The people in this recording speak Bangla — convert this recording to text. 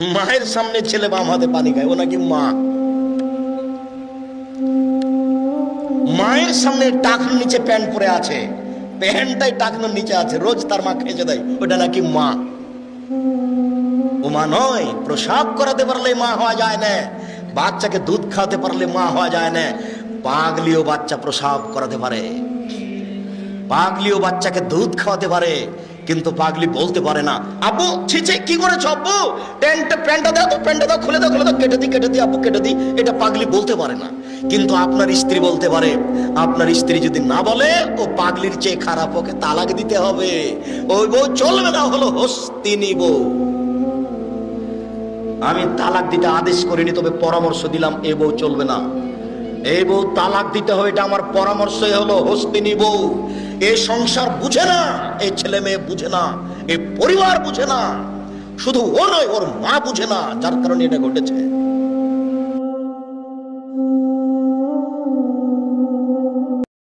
মায়ের সামনে ছেলে বাম হাতে পানি খায়, ও নাকি মা। মায়ের সামনে টাকনুর নিচে প্যান্ট পরে আছে, প্যান্টটাই টাকনুর নিচে আছে, রোজ তার মা খেয়ে দেয়, ওটা নাকি মা। ও মা নয়। প্রসাব করাতে পারলে মা হওয়া যায় না, বাচ্চাকে দুধ খাওয়াতে পারলে মা হওয়া যায় না। পাগলিও বাচ্চা প্রসাব করাতে পারে, পাগলিও বাচ্চাকে দুধ খাওয়াতে পারে, কিন্তু পাগলি বলতে পারে না আব্বু ছিছে কি করেছো আব্বু, প্যান্টটা দাও তো, প্যান্টটা দাও, খুলে দাও, খুলে দাও, কেটে দিই আব্বু, কেটে দিই। এটা পাগলি বলতে পারে না, কিন্তু আপনার স্ত্রী বলতে পারে। আপনার স্ত্রী যদি না বলে, ও পাগলির চেয়ে খারাপ, ওকে তালাক দিতে হবে। ওই বউ চলবে না, হলো হস্তিনী বউ। আমি তালাক দিতে আদেশ করিনি, তবে পরামর্শ দিলাম, এ বউ চলবে না, এই বউ তালাক দিতে হবে, এটা আমার পরামর্শই হলো হস্তিনী বউ। এই সংসার বুঝে না, এই ছেলে মেয়ে বুঝে না, এই পরিবার বুঝে না, শুধু ও নয়, ওর মা বুঝে না, যার কারণে এটা ঘটেছে।